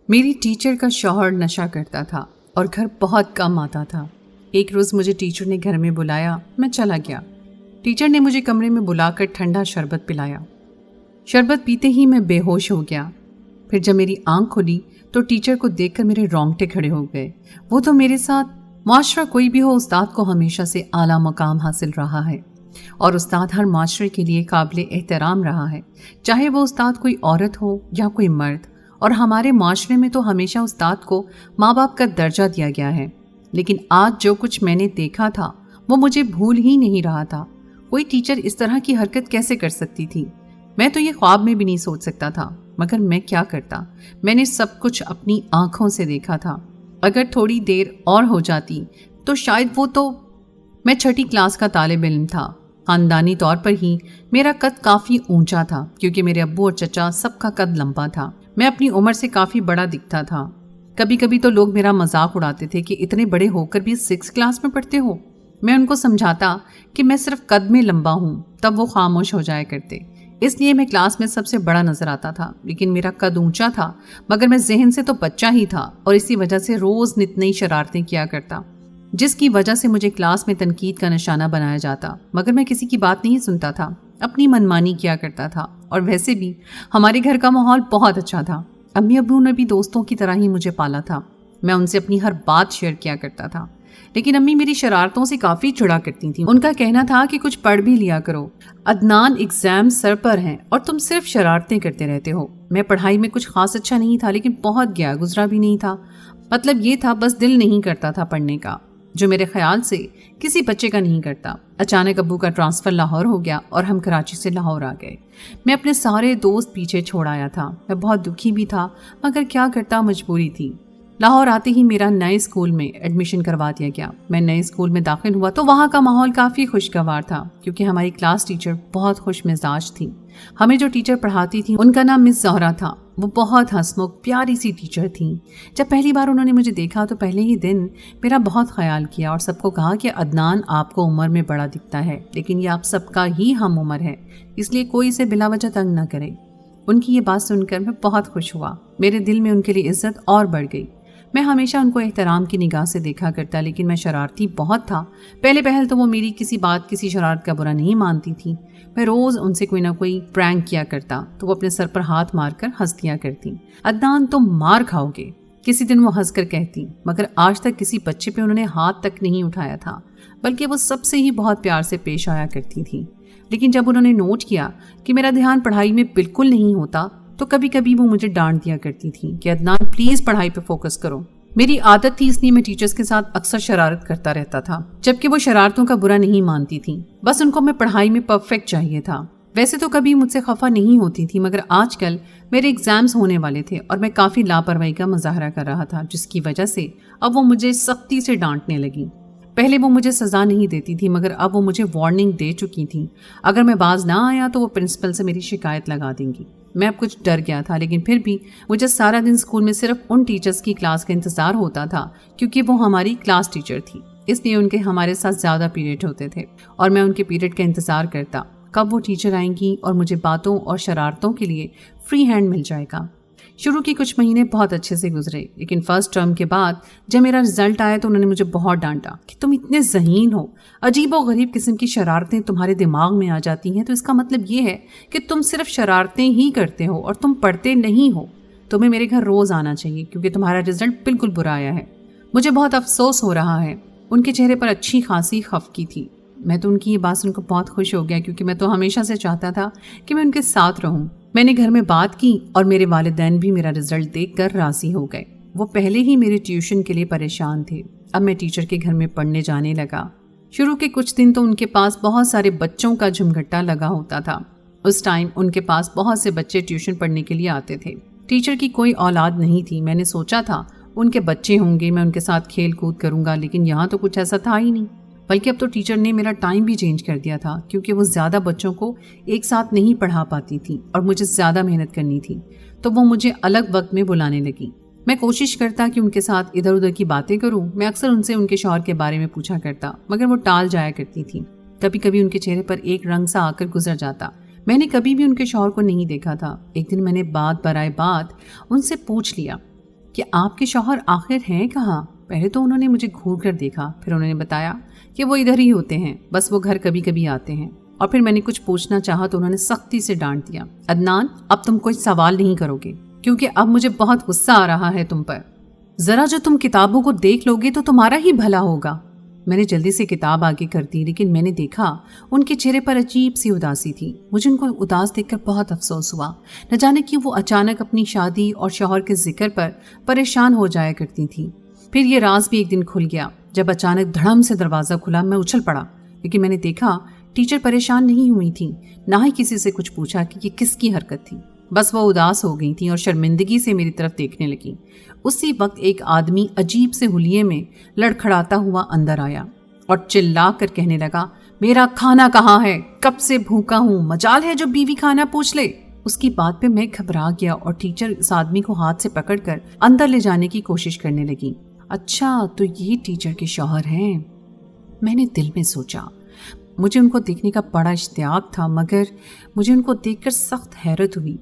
میری ٹیچر کا شوہر نشہ کرتا تھا اور گھر بہت کم آتا تھا۔ ایک روز مجھے ٹیچر نے گھر میں بلایا، میں چلا گیا۔ ٹیچر نے مجھے کمرے میں بلا کر ٹھنڈا شربت پلایا۔ شربت پیتے ہی میں بے ہوش ہو گیا۔ پھر جب میری آنکھ کھلی تو ٹیچر کو دیکھ کر میرے رونگٹے کھڑے ہو گئے۔ وہ تو میرے ساتھ معاشرہ کوئی بھی ہو، استاد کو ہمیشہ سے اعلیٰ مقام حاصل رہا ہے، اور استاد ہر معاشرے کے لیے قابل احترام رہا ہے، چاہے وہ استاد کوئی عورت ہو یا کوئی مرد۔ اور ہمارے معاشرے میں تو ہمیشہ استاد کو ماں باپ کا درجہ دیا گیا ہے۔ لیکن آج جو کچھ میں نے دیکھا تھا وہ مجھے بھول ہی نہیں رہا تھا۔ کوئی ٹیچر اس طرح کی حرکت کیسے کر سکتی تھی؟ میں تو یہ خواب میں بھی نہیں سوچ سکتا تھا، مگر میں کیا کرتا؟ میں نے سب کچھ اپنی آنکھوں سے دیکھا تھا۔ اگر تھوڑی دیر اور ہو جاتی تو شاید میں 6ٹھی کلاس کا طالب علم تھا۔ خاندانی طور پر ہی میرا قد کافی اونچا تھا، کیونکہ میرے ابو اور چچا سب کا قد لمبا تھا۔ میں اپنی عمر سے کافی بڑا دکھتا تھا۔ کبھی کبھی تو لوگ میرا مذاق اڑاتے تھے کہ اتنے بڑے ہو کر بھی 6 کلاس میں پڑھتے ہو۔ میں ان کو سمجھاتا کہ میں صرف قد میں لمبا ہوں، تب وہ خاموش ہو جایا کرتے۔ اس لیے میں کلاس میں سب سے بڑا نظر آتا تھا، لیکن میرا قد اونچا تھا، مگر میں ذہن سے تو بچہ ہی تھا، اور اسی وجہ سے روز نت نئی شرارتیں کیا کرتا، جس کی وجہ سے مجھے کلاس میں تنقید کا نشانہ بنایا جاتا۔ مگر میں کسی کی بات نہیں سنتا تھا، اپنی منمانی کیا کرتا تھا۔ اور ویسے بھی ہمارے گھر کا ماحول بہت اچھا تھا۔ امی ابو نے بھی دوستوں کی طرح ہی مجھے پالا تھا۔ میں ان سے اپنی ہر بات شیئر کیا کرتا تھا، لیکن امی میری شرارتوں سے کافی چڑا کرتی تھیں۔ ان کا کہنا تھا کہ کچھ پڑھ بھی لیا کرو، عدنان ایگزام سر پر ہیں اور تم صرف شرارتیں کرتے رہتے ہو۔ میں پڑھائی میں کچھ خاص اچھا نہیں تھا، لیکن بہت گیا گزرا بھی نہیں تھا۔ مطلب یہ تھا بس دل نہیں کرتا تھا پڑھنے کا، جو میرے خیال سے کسی بچے کا نہیں کرتا۔ اچانک ابو کا ٹرانسفر لاہور ہو گیا اور ہم کراچی سے لاہور آ گئے۔ میں اپنے سارے دوست پیچھے چھوڑ آیا تھا۔ میں بہت دکھی بھی تھا، مگر کیا کرتا، مجبوری تھی۔ لاہور آتے ہی میرا نئے اسکول میں ایڈمیشن کروا دیا گیا۔ میں نئے اسکول میں داخل ہوا تو وہاں کا ماحول کافی خوشگوار تھا، کیونکہ ہماری کلاس ٹیچر بہت خوش مزاج تھی۔ ہمیں جو ٹیچر پڑھاتی تھی ان کا نام مس زہرا تھا۔ وہ بہت ہنسمکھ پیاری سی ٹیچر تھیں۔ جب پہلی بار انہوں نے مجھے دیکھا تو پہلے ہی دن میرا بہت خیال کیا اور سب کو کہا کہ عدنان آپ کو عمر میں بڑا دکھتا ہے، لیکن یہ آپ سب کا ہی ہم عمر ہے، اس لیے کوئی اسے بلا وجہ تنگ نہ کرے۔ ان کی یہ بات سن کر میں بہت خوش ہوا۔ میرے دل میں ان کے لیے عزت اور بڑھ گئی۔ میں ہمیشہ ان کو احترام کی نگاہ سے دیکھا کرتا، لیکن میں شرارتی بہت تھا۔ پہل تو وہ میری کسی بات کسی شرارت کا برا نہیں مانتی تھی۔ میں روز ان سے کوئی نہ کوئی پرینک کیا کرتا تو وہ اپنے سر پر ہاتھ مار کر ہنس دیا کرتی۔ عدنان تم مار کھاؤ گے، کسی دن وہ ہنس کر کہتی، مگر آج تک کسی بچے پہ انہوں نے ہاتھ تک نہیں اٹھایا تھا، بلکہ وہ سب سے ہی بہت پیار سے پیش آیا کرتی تھی۔ لیکن جب انہوں نے نوٹ کیا کہ میرا دھیان پڑھائی میں بالکل نہیں ہوتا تو کبھی کبھی وہ مجھے ڈانٹ دیا کرتی تھی کہ عدنان پلیز پڑھائی پہ فوکس کرو۔ میری عادت تھی، اس لیے میں ٹیچرز کے ساتھ اکثر شرارت کرتا رہتا تھا، جبکہ وہ شرارتوں کا برا نہیں مانتی تھیں، بس ان کو میں پڑھائی میں پرفیکٹ چاہیے تھا۔ ویسے تو کبھی مجھ سے خفا نہیں ہوتی تھی، مگر آج کل میرے ایگزامز ہونے والے تھے اور میں کافی لاپرواہی کا مظاہرہ کر رہا تھا، جس کی وجہ سے اب وہ مجھے سختی سے ڈانٹنے لگی۔ پہلے وہ مجھے سزا نہیں دیتی تھی، مگر اب وہ مجھے وارننگ دے چکی تھیں۔ اگر میں باز نہ آیا تو وہ پرنسپل سے میری شکایت لگا دیں گی۔ میں اب کچھ ڈر گیا تھا، لیکن پھر بھی مجھے سارا دن اسکول میں صرف ان ٹیچرز کی کلاس کا انتظار ہوتا تھا، کیونکہ وہ ہماری کلاس ٹیچر تھی، اس لیے ان کے ہمارے ساتھ زیادہ پیریڈ ہوتے تھے اور میں ان کے پیریڈ کا انتظار کرتا کب وہ ٹیچر آئیں گی اور مجھے باتوں اور شرارتوں کے لیے فری ہینڈ مل جائے گا۔ شروع کے کچھ مہینے بہت اچھے سے گزرے، لیکن فرسٹ ٹرم کے بعد جب میرا رزلٹ آیا تو انہوں نے مجھے بہت ڈانٹا کہ تم اتنے ذہین ہو، عجیب و غریب قسم کی شرارتیں تمہارے دماغ میں آ جاتی ہیں، تو اس کا مطلب یہ ہے کہ تم صرف شرارتیں ہی کرتے ہو اور تم پڑھتے نہیں ہو۔ تمہیں میرے گھر روز آنا چاہیے، کیونکہ تمہارا رزلٹ بالکل برا آیا ہے۔ مجھے بہت افسوس ہو رہا ہے۔ ان کے چہرے پر اچھی خاصی خفگی تھی۔ میں تو ان کی یہ بات سن کر بہت خوش ہو گیا، کیونکہ میں تو ہمیشہ سے چاہتا تھا کہ میں ان کے ساتھ رہوں۔ میں نے گھر میں بات کی اور میرے والدین بھی میرا رزلٹ دیکھ کر راضی ہو گئے۔ وہ پہلے ہی میرے ٹیوشن کے لیے پریشان تھے۔ اب میں ٹیچر کے گھر میں پڑھنے جانے لگا۔ شروع کے کچھ دن تو ان کے پاس بہت سارے بچوں کا جھمگھٹا لگا ہوتا تھا۔ اس ٹائم ان کے پاس بہت سے بچے ٹیوشن پڑھنے کے لیے آتے تھے۔ ٹیچر کی کوئی اولاد نہیں تھی۔ میں نے سوچا تھا ان کے بچے ہوں گے، میں ان کے ساتھ کھیل کود کروں گا، لیکن یہاں تو کچھ ایسا تھا ہی نہیں۔ بلکہ اب تو ٹیچر نے میرا ٹائم بھی چینج کر دیا تھا، کیونکہ وہ زیادہ بچوں کو ایک ساتھ نہیں پڑھا پاتی تھی اور مجھے زیادہ محنت کرنی تھی، تو وہ مجھے الگ وقت میں بلانے لگی۔ میں کوشش کرتا کہ ان کے ساتھ ادھر ادھر کی باتیں کروں۔ میں اکثر ان سے ان کے شوہر کے بارے میں پوچھا کرتا، مگر وہ ٹال جایا کرتی تھی۔ کبھی کبھی ان کے چہرے پر ایک رنگ سا آ کر گزر جاتا۔ میں نے کبھی بھی ان کے شوہر کو نہیں دیکھا تھا۔ ایک دن میں نے بات برائے بات ان سے پوچھ لیا کہ آپ کے شوہر آخر ہیں کہاں؟ پہلے تو انہوں نے مجھے گھور کر دیکھا، پھر انہوں نے بتایا کہ وہ ادھر ہی ہوتے ہیں، بس وہ گھر کبھی کبھی آتے ہیں۔ اور پھر میں نے کچھ پوچھنا چاہا تو انہوں نے سختی سے ڈانٹ دیا، عدنان اب تم کوئی سوال نہیں کرو گے کیونکہ اب مجھے بہت غصہ آ رہا ہے تم پر۔ ذرا جو تم کتابوں کو دیکھ لو گے تو تمہارا ہی بھلا ہوگا۔ میں نے جلدی سے کتاب آگے کر دی، لیکن میں نے دیکھا ان کے چہرے پر عجیب سی اداسی تھی۔ مجھے ان کو اداس دیکھ کر بہت افسوس ہوا، نہ جانے کیوں وہ اچانک اپنی شادی اور شوہر کے ذکر پر پریشان ہو جایا کرتی تھی۔ پھر یہ راز بھی ایک دن کھل گیا جب اچانک دھڑم سے دروازہ کھلا، میں اچھل پڑا، لیکن میں نے دیکھا ٹیچر پریشان نہیں ہوئی تھی، نہ ہی کسی سے کچھ پوچھا کہ یہ کس کی حرکت تھی۔ بس وہ اداس ہو گئی تھیں اور شرمندگی سے میری طرف دیکھنے لگیں۔ اسی وقت ایک آدمی عجیب سے حلیے میں لڑکھڑاتا ہوا اندر آیا اور چلا کر کہنے لگا، میرا کھانا کہاں ہے؟ کب سے بھوکا ہوں، مجال ہے جو بیوی کھانا پوچھ لے۔ اس کی بات پہ میں گھبرا گیا اور ٹیچر اس آدمی کو ہاتھ سے پکڑ کر اندر لے جانے کی کوشش کرنے لگی۔ اچھا تو یہ ٹیچر کے شوہر ہیں، میں نے دل میں سوچا۔ مجھے ان کو دیکھنے کا بڑا اشتیاق تھا، مگر مجھے ان کو دیکھ کر سخت حیرت ہوئی۔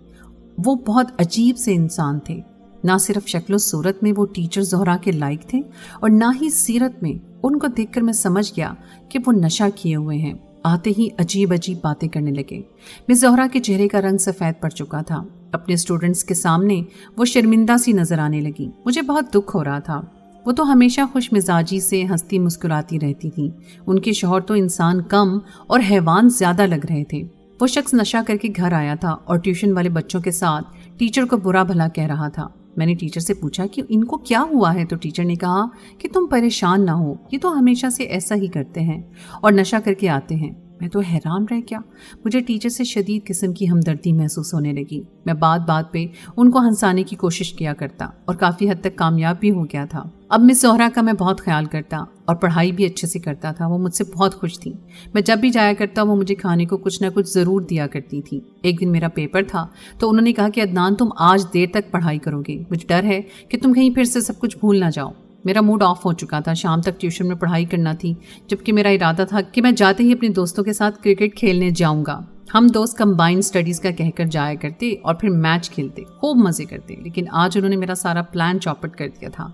وہ بہت عجیب سے انسان تھے، نہ صرف شکل و صورت میں وہ ٹیچر زہرا کے لائق تھے اور نہ ہی سیرت میں۔ ان کو دیکھ کر میں سمجھ گیا کہ وہ نشہ کیے ہوئے ہیں۔ آتے ہی عجیب عجیب باتیں کرنے لگے۔ میں زہرا کے چہرے کا رنگ سفید پڑ چکا تھا، اپنے اسٹوڈنٹس کے سامنے وہ شرمندہ سی نظر آنے لگی۔ مجھے بہت دکھ ہو رہا تھا۔ وہ تو ہمیشہ خوش مزاجی سے ہنستی مسکراتی رہتی تھی، ان کے شوہر تو انسان کم اور حیوان زیادہ لگ رہے تھے۔ وہ شخص نشہ کر کے گھر آیا تھا اور ٹیوشن والے بچوں کے ساتھ ٹیچر کو برا بھلا کہہ رہا تھا۔ میں نے ٹیچر سے پوچھا کہ ان کو کیا ہوا ہے، تو ٹیچر نے کہا کہ تم پریشان نہ ہو، یہ تو ہمیشہ سے ایسا ہی کرتے ہیں اور نشہ کر کے آتے ہیں۔ میں تو حیران رہ گیا، مجھے ٹیچر سے شدید قسم کی ہمدردی محسوس ہونے لگی۔ میں بات بات پہ ان کو ہنسانے کی کوشش کیا کرتا اور کافی حد تک کامیاب بھی ہو گیا تھا۔ اب مس زہرا کا میں بہت خیال کرتا اور پڑھائی بھی اچھے سے کرتا تھا، وہ مجھ سے بہت خوش تھی۔ میں جب بھی جایا کرتا وہ مجھے کھانے کو کچھ نہ کچھ ضرور دیا کرتی تھی۔ ایک دن میرا پیپر تھا تو انہوں نے کہا کہ عدنان تم آج دیر تک پڑھائی کرو گے، مجھے ڈر ہے کہ تم کہیں پھر سے سب کچھ بھول نہ جاؤ۔ میرا موڈ آف ہو چکا تھا، شام تک ٹیوشن میں پڑھائی کرنا تھی، جبکہ میرا ارادہ تھا کہ میں جاتے ہی اپنے دوستوں کے ساتھ کرکٹ کھیلنے جاؤں گا۔ ہم دوست کمبائنڈ اسٹڈیز کا کہہ کر جایا کرتے اور پھر میچ کھیلتے، خوب مزے کرتے، لیکن آج انہوں نے میرا سارا پلان چوپٹ کر دیا تھا۔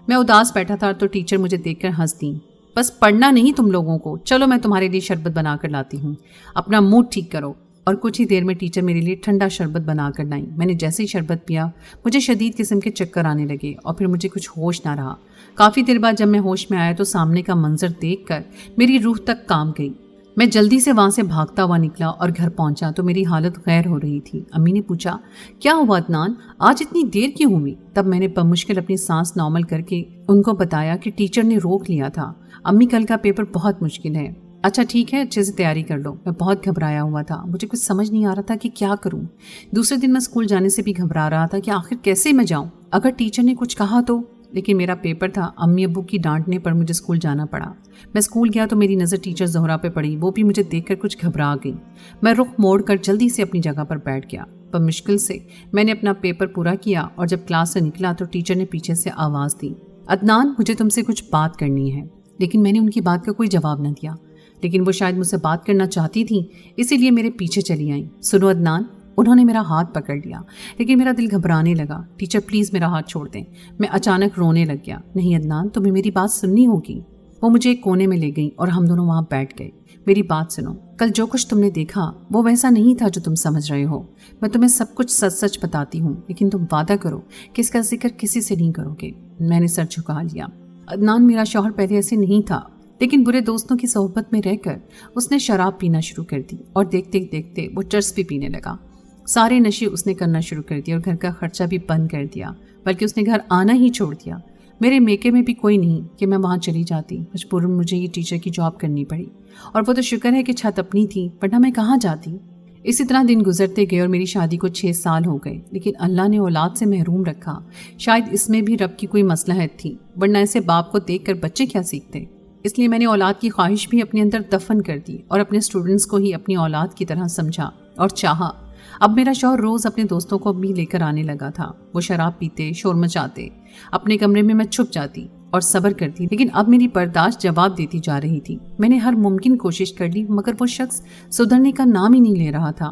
میں اداس بیٹھا تھا تو ٹیچر مجھے دیکھ کر ہنس دیں۔ بس پڑھنا نہیں تم لوگوں کو، چلو میں تمہارے لیے شربت بنا کر لاتی ہوں، اپنا موڈ ٹھیک کرو۔ اور کچھ ہی دیر میں ٹیچر میرے لیے ٹھنڈا شربت بنا کر لائی۔ میں نے جیسے ہی شربت پیا مجھے شدید قسم کے چکر آنے لگے اور پھر مجھے کچھ ہوش نہ رہا۔ کافی دیر بعد جب میں ہوش میں آیا تو سامنے کا منظر دیکھ کر میری روح تک کام گئی۔ میں جلدی سے وہاں سے بھاگتا ہوا نکلا اور گھر پہنچا تو میری حالت غیر ہو رہی تھی۔ امی نے پوچھا کیا ہوا عدنان، آج اتنی دیر کیوں ہوئی؟ تب میں نے بمشکل اپنی سانس نارمل کر کے ان کو بتایا کہ ٹیچر نے روک لیا تھا، امی کل کا پیپر بہت مشکل ہے۔ اچھا ٹھیک ہے، اچھے سے تیاری کر لو۔ میں بہت گھبرایا ہوا تھا، مجھے کچھ سمجھ نہیں آ رہا تھا کہ کیا کروں۔ دوسرے دن میں اسکول جانے سے بھی گھبرا رہا تھا کہ آخر کیسے میں جاؤں، اگر ٹیچر نے کچھ کہا تو۔ لیکن میرا پیپر تھا، امی ابو کی ڈانٹنے پر مجھے اسکول جانا پڑا۔ میں اسکول گیا تو میری نظر ٹیچر زہرا پہ پڑی، وہ بھی مجھے دیکھ کر کچھ گھبرا گئی۔ میں رخ موڑ کر جلدی سے اپنی جگہ پر بیٹھ گیا۔ پر مشکل سے میں نے اپنا پیپر پورا کیا اور جب کلاس سے نکلا تو ٹیچر نے پیچھے سے آواز دی، عدنان مجھے تم سے کچھ بات کرنی ہے۔ لیکن میں نے ان کی بات کا کوئی جواب نہ دیا، لیکن وہ شاید مجھ سے بات کرنا چاہتی تھیں، اسی لیے میرے پیچھے چلی آئیں۔ سنو عدنان، انہوں نے میرا ہاتھ پکڑ لیا، لیکن میرا دل گھبرانے لگا۔ ٹیچر پلیز میرا ہاتھ چھوڑ دیں۔ میں اچانک رونے لگ گیا۔ نہیں عدنان، تمہیں میری بات سننی ہوگی۔ وہ مجھے ایک کونے میں لے گئیں اور ہم دونوں وہاں بیٹھ گئے۔ میری بات سنو، کل جو کچھ تم نے دیکھا وہ ویسا نہیں تھا جو تم سمجھ رہے ہو۔ میں تمہیں سب کچھ سچ سچ بتاتی ہوں، لیکن تم وعدہ کرو کہ اس کا ذکر کسی سے نہیں کرو گے۔ میں نے سر جھکا لیا۔ عدنان، میرا شوہر پہلے ایسے نہیں تھا، لیکن برے دوستوں کی صحبت میں رہ کر اس نے شراب پینا شروع کر دی اور دیکھتے دیکھتے وہ چرس بھی پینے لگا۔ سارے نشے اس نے کرنا شروع کر دیا اور گھر کا خرچہ بھی بند کر دیا، بلکہ اس نے گھر آنا ہی چھوڑ دیا۔ میرے میکے میں بھی کوئی نہیں کہ میں وہاں چلی جاتی، مجبوراً مجھے یہ ٹیچر کی جاب کرنی پڑی، اور وہ تو شکر ہے کہ چھت اپنی تھی، ورنہ میں کہاں جاتی۔ اسی طرح دن گزرتے گئے اور میری شادی کو 6 سال ہو گئے، لیکن اللہ نے اولاد سے محروم رکھا۔ شاید اس میں بھی رب کی کوئی مصلحت تھی، ورنہ ایسے باپ کو دیکھ کر بچے کیا سیکھتے۔ اس لیے میں نے اولاد کی خواہش بھی اپنے اندر دفن کر دی اور اپنے اسٹوڈنٹس کو ہی اپنی اولاد کی طرح سمجھا اور چاہا۔ اب میرا شوہر روز اپنے دوستوں کو بھی لے کر آنے لگا تھا۔ وہ شراب پیتے، شور مچاتے، اپنے کمرے میں میں چھپ جاتی اور صبر کرتی، لیکن اب میری برداشت جواب دیتی جا رہی تھی۔ میں نے ہر ممکن کوشش کر لی، مگر وہ شخص سدھرنے کا نام ہی نہیں لے رہا تھا۔